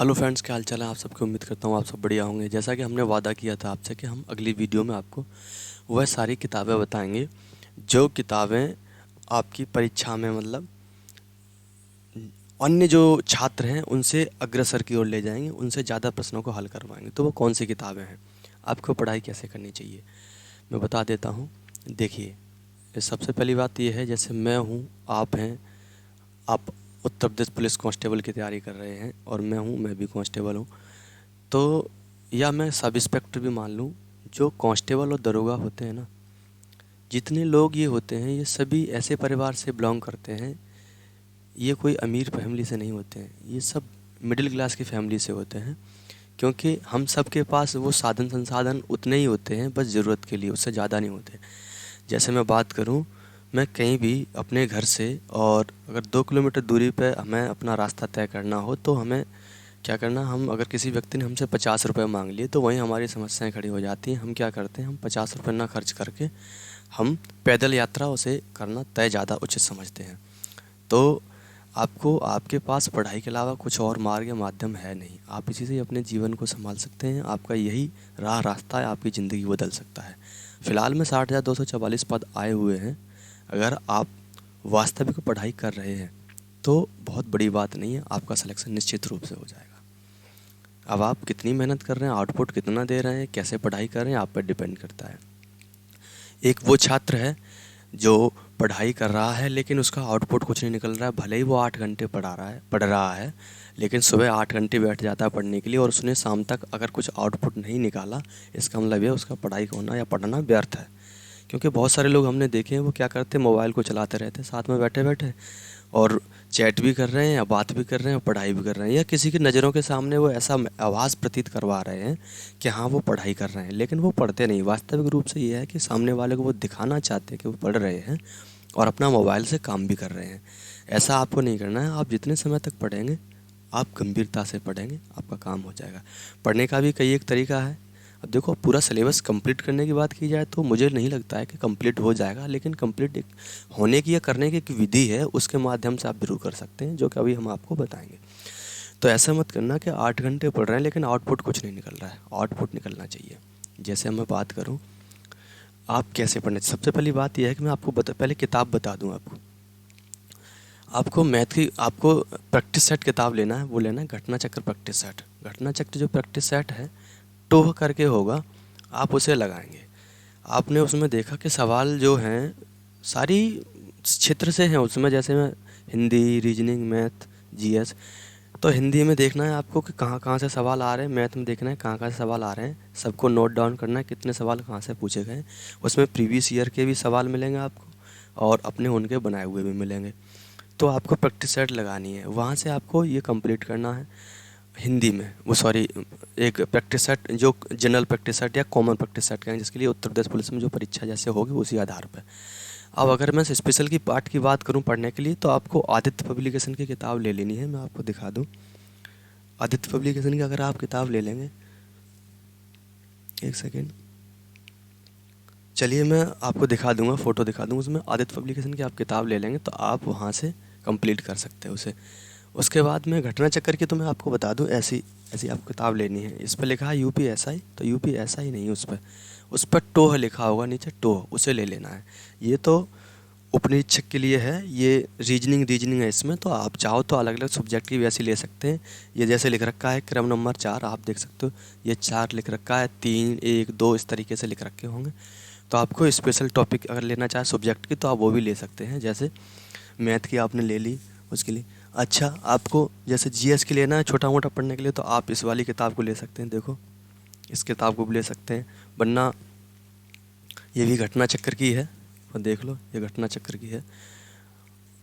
Hello friends, क्या हाल चाल है। आप सबकी उम्मीद करता हूँ आप सब बढ़िया होंगे। जैसा कि हमने वादा किया था आपसे कि हम अगली वीडियो में आपको वह सारी किताबें बताएंगे जो किताबें आपकी परीक्षा में मतलब अन्य जो छात्र हैं उनसे अग्रसर की ओर ले जाएंगे, उनसे ज़्यादा प्रश्नों को हल करवाएंगे। तो वो कौन सी किताबें हैं, आपको पढ़ाई कैसे करनी चाहिए, मैं बता देता हूँ। देखिए, सबसे पहली बात ये है, जैसे मैं हूँ, आप हैं, आप उत्तर प्रदेश पुलिस कांस्टेबल की तैयारी कर रहे हैं और मैं हूँ, मैं भी कांस्टेबल हूँ। तो या मैं सब इंस्पेक्टर भी मान लूँ, जो कांस्टेबल और दरोगा होते हैं ना, जितने लोग ये होते हैं ये सभी ऐसे परिवार से बिलोंग करते हैं। ये कोई अमीर फैमिली से नहीं होते हैं, ये सब मिडिल क्लास की फैमिली से होते हैं। क्योंकि हम सब के पास वो साधन संसाधन उतने ही होते हैं, बस ज़रूरत के लिए, उससे ज़्यादा नहीं होते। जैसे मैं बात करूं, मैं कहीं भी अपने घर से, और अगर 2 किलोमीटर दूरी पे हमें अपना रास्ता तय करना हो तो हमें क्या करना, हम अगर किसी व्यक्ति ने हमसे 50 रुपये मांग लिए तो वहीं हमारी समस्याएं खड़ी हो जाती हैं। हम क्या करते हैं, हम 50 रुपये ना खर्च करके हम पैदल यात्रा उसे करना तय ज़्यादा उचित समझते हैं। तो आपको, आपके पास पढ़ाई के अलावा कुछ और मार्ग या माध्यम है नहीं, आप इसी से अपने जीवन को संभाल सकते हैं। आपका यही रास्ता है, आपकी ज़िंदगी बदल सकता है। फ़िलहाल में 60,244 पद आए हुए हैं। अगर आप वास्तविक पढ़ाई कर रहे हैं तो बहुत बड़ी बात नहीं है, आपका सिलेक्शन निश्चित रूप से हो जाएगा। अब आप कितनी मेहनत कर रहे हैं, आउटपुट कितना दे रहे हैं, कैसे पढ़ाई कर रहे हैं, आप पर डिपेंड करता है। एक वो छात्र है जो पढ़ाई कर रहा है लेकिन उसका आउटपुट कुछ नहीं निकल रहा है। भले ही वो 8 घंटे पढ़ रहा है, लेकिन सुबह 8 घंटे बैठ जाता है पढ़ने के लिए और उसने शाम तक अगर कुछ आउटपुट नहीं निकाला, इसका मतलब ये उसका पढ़ाई होना या पढ़ना व्यर्थ है। क्योंकि बहुत सारे लोग हमने देखे हैं, वो क्या करते हैं, मोबाइल को चलाते रहते हैं साथ में बैठे बैठे, और चैट भी कर रहे हैं या बात भी कर रहे हैं और पढ़ाई भी कर रहे हैं, या किसी की नज़रों के सामने वो ऐसा आवाज़ प्रतीत करवा रहे हैं कि हाँ वो पढ़ाई कर रहे हैं, लेकिन वो पढ़ते नहीं। वास्तविक रूप से ये है कि सामने वाले को वो दिखाना चाहते हैं कि वो पढ़ रहे हैं और अपना मोबाइल से काम भी कर रहे हैं। ऐसा आपको नहीं करना है। आप जितने समय तक पढ़ेंगे, आप गंभीरता से पढ़ेंगे, आपका काम हो जाएगा। पढ़ने का भी कई एक तरीका है। अब देखो, पूरा सिलेबस कंप्लीट करने की बात की जाए तो मुझे नहीं लगता है कि कंप्लीट हो जाएगा, लेकिन कंप्लीट एक होने की या करने की एक विधि है, उसके माध्यम से आप जरूर कर सकते हैं, जो कि अभी हम आपको बताएंगे। तो ऐसा मत करना कि 8 घंटे पढ़ रहे हैं लेकिन आउटपुट कुछ नहीं निकल रहा है। आउटपुट निकलना चाहिए। जैसे मैं बात करूँ आप कैसे पढ़ने, सबसे पहली बात यह है कि मैं आपको पहले किताब बता दूँ आपको। आपको मैथ की, आपको प्रैक्टिस सेट किताब लेना है, वो लेना है घटना चक्र प्रैक्टिस सेट। घटना चक्र जो प्रैक्टिस सेट है, टोह करके होगा, आप उसे लगाएंगे। आपने उसमें देखा कि सवाल जो हैं सारी क्षेत्र से हैं उसमें, जैसे मैं हिंदी, रीजनिंग, मैथ, जीएस। तो हिंदी में देखना है आपको कि कहाँ कहाँ से सवाल आ रहे हैं, मैथ में देखना है कहाँ कहाँ से सवाल आ रहे हैं, सबको नोट डाउन करना है कितने सवाल कहाँ से पूछे गए हैं। उसमें प्रीवियस ईयर के भी सवाल मिलेंगे आपको और अपने उनके बनाए हुए भी मिलेंगे। तो आपको प्रैक्टिस सेट लगानी है, वहाँ से आपको ये कंप्लीट करना है हिंदी में, वो सॉरी, एक प्रैक्टिस सेट जो जनरल प्रैक्टिस सेट या कॉमन प्रैक्टिस सेट कहें, जिसके लिए उत्तर प्रदेश पुलिस में जो परीक्षा जैसे होगी उसी आधार पर। अब अगर मैं स्पेशल की पार्ट की बात करूं पढ़ने के लिए, तो आपको आदित्य पब्लिकेशन की किताब ले लेनी है। मैं आपको दिखा दूं, आदित्य पब्लिकेशन की अगर आप किताब ले लेंगे, एक सेकेंड, चलिए मैं आपको दिखा दूंगा, फ़ोटो दिखा दूंगा उसमें। आदित्य पब्लिकेशन की आप किताब ले लेंगे तो आप वहाँ से कंप्लीट कर सकते हैं उसे। उसके बाद में घटना चक्कर की तो मैं आपको बता दूं, ऐसी ऐसी आपको किताब लेनी है। इस पर लिखा है यूपीएसआई, तो यूपीएसआई नहीं, उस पर टोह लिखा होगा नीचे, टोह, उसे ले लेना है। ये तो उपनिरीक्षक के लिए है, ये रीजनिंग है इसमें। तो आप चाहो तो अलग अलग सब्जेक्ट की वैसे ले सकते हैं। ये जैसे लिख रखा है क्रम नंबर 4, आप देख सकते हो, ये 4 लिख रखा है, 3, 1, 2 इस तरीके से लिख रखे होंगे। तो आपको स्पेशल टॉपिक अगर लेना चाहे सब्जेक्ट की तो आप वो भी ले सकते हैं। जैसे मैथ की आपने ले ली, उसके लिए अच्छा, आपको जैसे जीएस की लेना है छोटा मोटा पढ़ने के लिए, तो आप इस वाली किताब को ले सकते हैं। देखो, इस किताब को भी ले सकते हैं, वरना ये भी घटना चक्र की है, और देख लो ये घटना चक्र की है।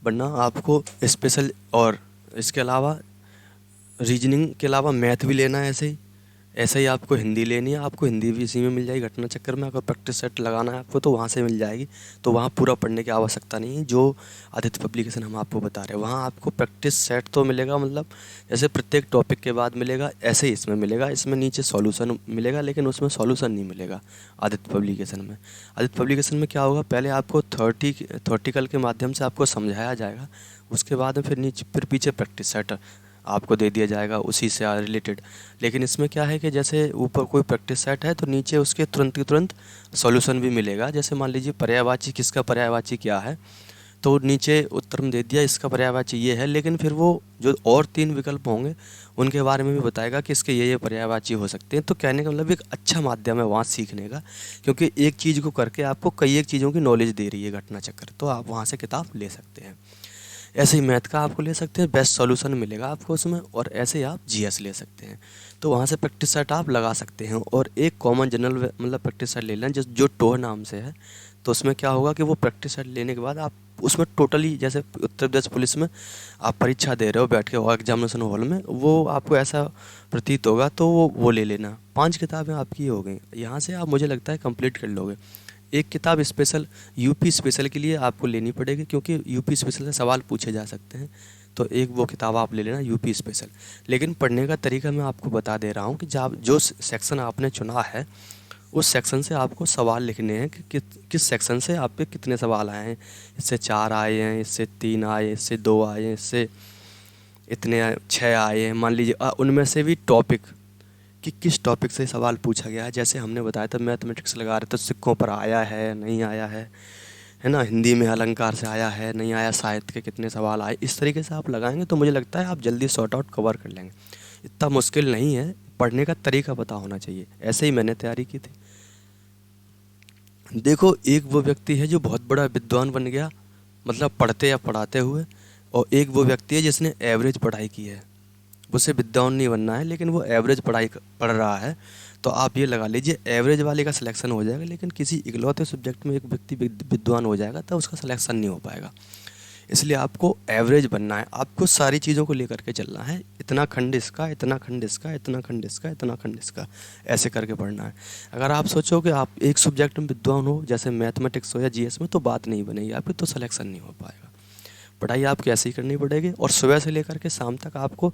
वरना आपको स्पेशल, और इसके अलावा रीजनिंग के अलावा मैथ भी लेना है। ऐसे ही आपको हिंदी लेनी है, आपको हिंदी भी इसी में मिल जाएगी घटना चक्कर में। अगर प्रैक्टिस सेट लगाना है आपको तो वहाँ से मिल जाएगी, तो वहाँ पूरा पढ़ने की आवश्यकता नहीं है। जो आदित्य पब्लिकेशन हम आपको बता रहे हैं, वहाँ आपको प्रैक्टिस सेट तो मिलेगा, मतलब जैसे प्रत्येक टॉपिक के बाद मिलेगा, ऐसे ही इसमें मिलेगा। इसमें नीचे सॉल्यूशन मिलेगा, लेकिन उसमें सॉल्यूशन नहीं मिलेगा आदित्य पब्लिकेशन में। आदित्य पब्लिकेशन में क्या होगा, पहले आपको थर्टिकल के माध्यम से आपको समझाया जाएगा, उसके बाद में फिर नीचे, फिर पीछे प्रैक्टिस सेट आपको दे दिया जाएगा उसी से रिलेटेड। लेकिन इसमें क्या है कि जैसे ऊपर कोई प्रैक्टिस सेट है तो नीचे उसके तुरंत के तुरंत सॉल्यूशन भी मिलेगा। जैसे मान लीजिए पर्यायवाची किसका पर्यायवाची क्या है, तो नीचे उत्तर में दे दिया इसका पर्यायवाची ये है, लेकिन फिर वो जो और 3 विकल्प होंगे उनके बारे में भी बताएगा कि इसके ये पर्यायवाची हो सकते हैं। तो कहने का मतलब एक अच्छा माध्यम है वहाँ सीखने का, क्योंकि एक चीज़ को करके आपको कई एक चीज़ों की नॉलेज दे रही है घटना चक्र, तो आप वहाँ से किताब ले सकते हैं। ऐसे ही मैथ का आपको ले सकते हैं, बेस्ट सॉल्यूशन मिलेगा आपको उसमें, और ऐसे ही आप जीएस ले सकते हैं। तो वहाँ से प्रैक्टिस सेट आप लगा सकते हैं, और एक कॉमन जनरल मतलब प्रैक्टिस सेट ले लें जो टोर नाम से है। तो उसमें क्या होगा कि वो प्रैक्टिस सेट लेने के बाद आप उसमें टोटली, जैसे उत्तर प्रदेश पुलिस में आप परीक्षा दे रहे हो बैठ के एग्जामिनेशन हॉल में, वो आपको ऐसा प्रतीत होगा, तो वो ले लेना। 5 किताबें आपकी हो गई, यहाँ से आप मुझे लगता है कंप्लीट कर लोगे। एक किताब स्पेशल यूपी स्पेशल के लिए आपको लेनी पड़ेगी, क्योंकि यूपी स्पेशल से सवाल पूछे जा सकते हैं। तो एक वो किताब आप ले लेना यूपी स्पेशल। लेकिन पढ़ने का तरीका मैं आपको बता दे रहा हूँ कि जब जो सेक्शन आपने चुना है उस सेक्शन से आपको सवाल लिखने हैं कि किस सेक्शन से आप पे कितने सवाल आए हैं। इससे 4 आए हैं, इससे 3 आए, इससे 2 आए, इससे इतने 6 आए हैं। मान लीजिए उनमें से भी टॉपिक कि किस टॉपिक से सवाल पूछा गया है। जैसे हमने बताया था मैथमेटिक्स लगा रहे तो सिक्कों पर आया है नहीं आया है ना, हिंदी में अलंकार से आया है नहीं आया, साहित्य के कितने सवाल आए। इस तरीके से आप लगाएंगे तो मुझे लगता है आप जल्दी सॉर्ट आउट कवर कर लेंगे। इतना मुश्किल नहीं है, पढ़ने का तरीका पता होना चाहिए। ऐसे ही मैंने तैयारी की थी। देखो, एक वो व्यक्ति है जो बहुत बड़ा विद्वान बन गया मतलब पढ़ते या पढ़ाते हुए, और एक वो व्यक्ति है जिसने एवरेज पढ़ाई की है। उसे विद्वान नहीं बनना है, लेकिन वो एवरेज पढ़ाई पढ़ रहा है। तो आप ये लगा लीजिए एवरेज वाले का सिलेक्शन हो जाएगा, लेकिन किसी इकलौते सब्जेक्ट में एक व्यक्ति विद्वान हो जाएगा तो उसका सिलेक्शन नहीं हो पाएगा। इसलिए आपको एवरेज बनना है, आपको सारी चीज़ों को लेकर के चलना है। इतना खंड इसका, इतना खंड इसका, इतना खंड इसका, इतना खंड इसका, ऐसे करके पढ़ना है। अगर आप सोचो कि आप एक सब्जेक्ट में विद्वान हो, जैसे मैथमेटिक्स हो या जीएस में, तो बात नहीं बनेगी आपकी, तो सिलेक्शन नहीं हो पाएगा। पढ़ाई आपको ऐसे ही करनी पड़ेगी, और सुबह से लेकर के शाम तक आपको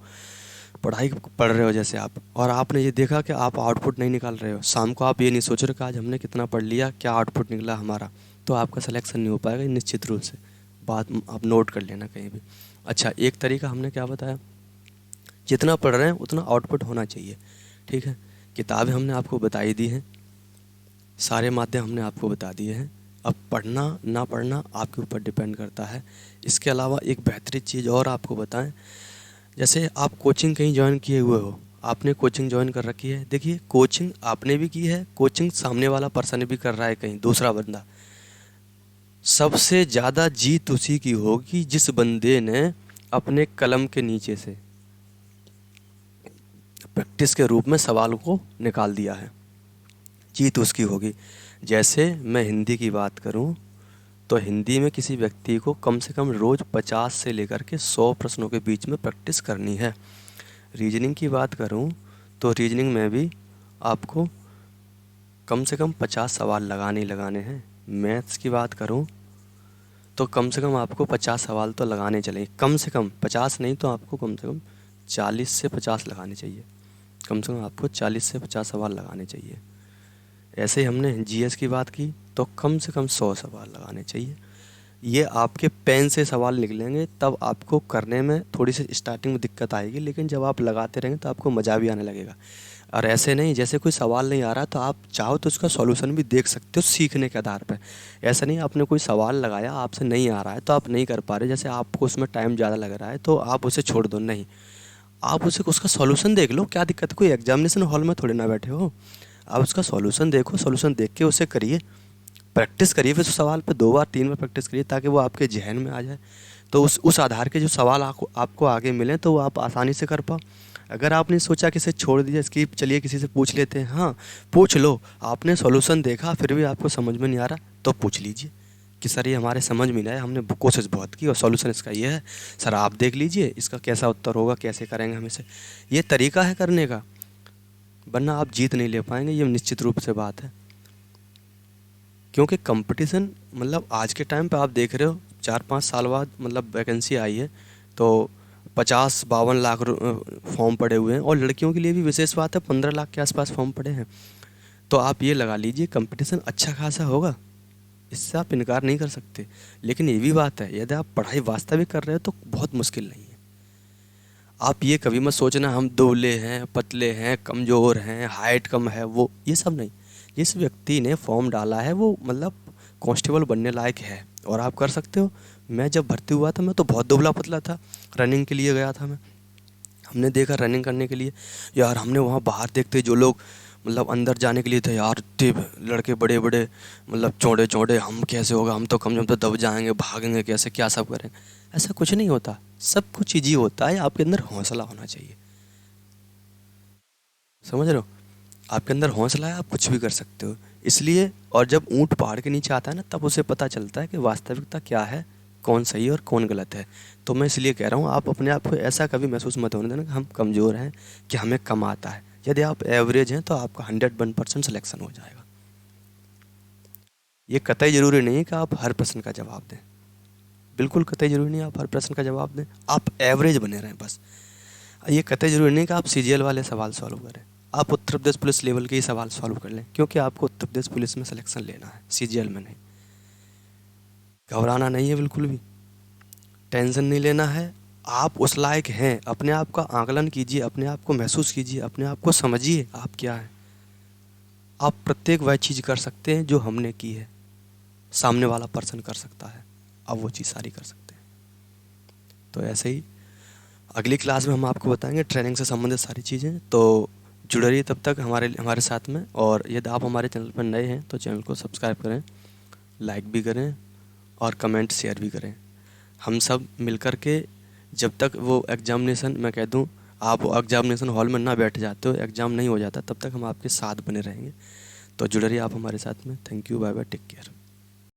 पढ़ाई पढ़ रहे हो जैसे आप, और आपने ये देखा कि आप आउटपुट नहीं निकाल रहे हो, शाम को आप ये नहीं सोच रहे कि आज हमने कितना पढ़ लिया, क्या आउटपुट निकला हमारा, तो आपका सिलेक्शन नहीं हो पाएगा निश्चित रूप से। बात आप नोट कर लेना कहीं भी। अच्छा, एक तरीका हमने क्या बताया, जितना पढ़ रहे हैं उतना आउटपुट होना चाहिए। ठीक है, किताबें हमने आपको बता ही दी हैं, सारे माध्यम हमने आपको बता दिए हैं। अब पढ़ना ना पढ़ना आपके ऊपर डिपेंड करता है। इसके अलावा एक बेहतरीन चीज़ और आपको बताएं, जैसे आप कोचिंग कहीं ज्वाइन किए हुए हो, आपने कोचिंग ज्वाइन कर रखी है। देखिए, कोचिंग आपने भी की है, कोचिंग सामने वाला पर्सन भी कर रहा है कहीं दूसरा बंदा। सबसे ज़्यादा जीत उसी की होगी जिस बंदे ने अपने कलम के नीचे से प्रैक्टिस के रूप में सवाल को निकाल दिया है, जीत उसकी होगी। जैसे मैं हिंदी की बात करूं तो हिंदी में किसी व्यक्ति को कम से कम रोज़ 50 से लेकर के 100 प्रश्नों के बीच में प्रैक्टिस करनी है। रीजनिंग की बात करूं तो रीजनिंग में भी आपको कम से कम 50 सवाल लगाने ही लगाने हैं। मैथ्स की बात करूं तो कम से कम आपको 50 सवाल तो लगाने चलेंगे, कम से कम 50 नहीं तो आपको कम से कम 40 से 50 लगाने चाहिए। कम से कम आपको 40 से 50 सवाल लगाने चाहिए। ऐसे ही हमने जीएस की बात की तो कम से कम 100 सवाल लगाने चाहिए। ये आपके पेन से सवाल निकलेंगे, तब आपको करने में थोड़ी सी स्टार्टिंग में दिक्कत आएगी, लेकिन जब आप लगाते रहेंगे तो आपको मज़ा भी आने लगेगा। और ऐसे नहीं जैसे कोई सवाल नहीं आ रहा तो आप चाहो तो उसका सॉल्यूशन भी देख सकते हो सीखने के आधार पर। ऐसा नहीं आपने कोई सवाल लगाया आपसे नहीं आ रहा है तो आप नहीं कर पा रहे, जैसे आपको उसमें टाइम ज़्यादा लग रहा है तो आप उसे छोड़ दो, नहीं, आप उसे उसका सॉल्यूशन देख लो। क्या दिक्कत है, कोई एग्जामिनेशन हॉल में थोड़ी ना बैठे हो, आप उसका सॉल्यूशन देखो, सॉल्यूशन देख के उसे करिए, प्रैक्टिस करिए। फिर उस सवाल पे 2 बार 3 बार प्रैक्टिस करिए ताकि वो आपके जहन में आ जाए। तो उस आधार के जो सवाल आपको आगे मिले तो वो आप आसानी से कर पाओ। अगर आपने सोचा कि इसे छोड़ दिया स्किप, चलिए किसी से पूछ लेते हैं, हाँ पूछ लो। आपने सॉल्यूशन देखा फिर भी आपको समझ में नहीं आ रहा तो पूछ लीजिए कि सर ये हमारे समझ में नहीं आया, हमने कोशिश बहुत की और सॉल्यूशन इसका ये है, सर आप देख लीजिए इसका कैसा उत्तर होगा, कैसे करेंगे हम इसे। ये तरीका है करने का, वरना आप जीत नहीं ले पाएंगे, ये निश्चित रूप से बात है। क्योंकि कंपटीशन मतलब आज के टाइम पे आप देख रहे हो 4-5 साल बाद मतलब वैकेंसी आई है तो 50-52 लाख फॉर्म पड़े हुए हैं, और लड़कियों के लिए भी विशेष बात है 15 लाख के आसपास फॉर्म पड़े हैं। तो आप ये लगा लीजिए कंपटीशन अच्छा खासा होगा, इससे आप इनकार नहीं कर सकते। लेकिन ये भी बात है यदि आप पढ़ाई वास्तविक कर रहे हो तो बहुत मुश्किल नहीं है। आप ये कभी मत सोचना हम दुबले हैं, पतले हैं, कमज़ोर हैं, हाइट कम है, वो ये सब नहीं। जिस व्यक्ति ने फॉर्म डाला है वो मतलब कांस्टेबल बनने लायक है और आप कर सकते हो। मैं जब भर्ती हुआ था मैं तो बहुत दुबला पतला था, रनिंग के लिए गया था मैं। हमने देखा रनिंग करने के लिए, यार हमने वहाँ बाहर देखते जो लोग मतलब अंदर जाने के लिए थे, यार इतने लड़के बड़े बड़े मतलब चौड़े चौड़े, हम कैसे होगा, हम तो कम हम तो दब जाएंगे, भागेंगे कैसे, क्या सब करेंगे। ऐसा कुछ नहीं होता, सब कुछ ईजी होता है, आपके अंदर हौसला होना चाहिए। समझ रहे हो? आपके अंदर हौसला है, आप कुछ भी कर सकते हो। इसलिए और जब ऊँट पहाड़ के नीचे आता है ना, तब उसे पता चलता है कि वास्तविकता क्या है, कौन सही और कौन गलत है। तो मैं इसलिए कह रहा हूँ, आप अपने आप को ऐसा कभी महसूस मत होने देना कि हम कमज़ोर हैं, कि हमें कम आता है। यदि आप एवरेज हैं तो आपका 101% सिलेक्शन हो जाएगा। ये कतई ज़रूरी नहीं है कि आप हर प्रश्न का जवाब दें, बिल्कुल कतई ज़रूरी नहीं है आप हर प्रश्न का जवाब दें, आप एवरेज बने रहें बस। ये कतई ज़रूरी नहीं कि आप सीजीएल वाले सवाल सॉल्व करें, आप उत्तर प्रदेश पुलिस लेवल के ही सवाल सॉल्व कर लें, क्योंकि आपको उत्तर प्रदेश पुलिस में सिलेक्शन लेना है, सीजीएल में नहीं। घबराना नहीं है बिल्कुल भी, टेंशन नहीं लेना है। आप उस लायक हैं, अपने आप का आकलन कीजिए, अपने आप को महसूस कीजिए, अपने आप को समझिए आप क्या हैं। आप प्रत्येक वह चीज़ कर सकते हैं जो हमने की है, सामने वाला पर्सन कर सकता है, आप वो चीज़ सारी कर सकते हैं। तो ऐसे ही अगली क्लास में हम आपको बताएंगे ट्रेनिंग से संबंधित सारी चीज़ें। तो जुड़े रहिए तब तक हमारे साथ में। और यदि आप हमारे चैनल पर नए हैं तो चैनल को सब्सक्राइब करें, लाइक भी करें और कमेंट शेयर भी करें। हम सब मिल कर के जब तक वो एग्ज़ामिनेशन, मैं कह दूं, आप एग्ज़ामिनेशन हॉल में ना बैठ जाते हो, एग्ज़ाम नहीं हो जाता, तब तक हम आपके साथ बने रहेंगे। तो जुड़े रहिए आप हमारे साथ में। Thank you, bye bye, take care.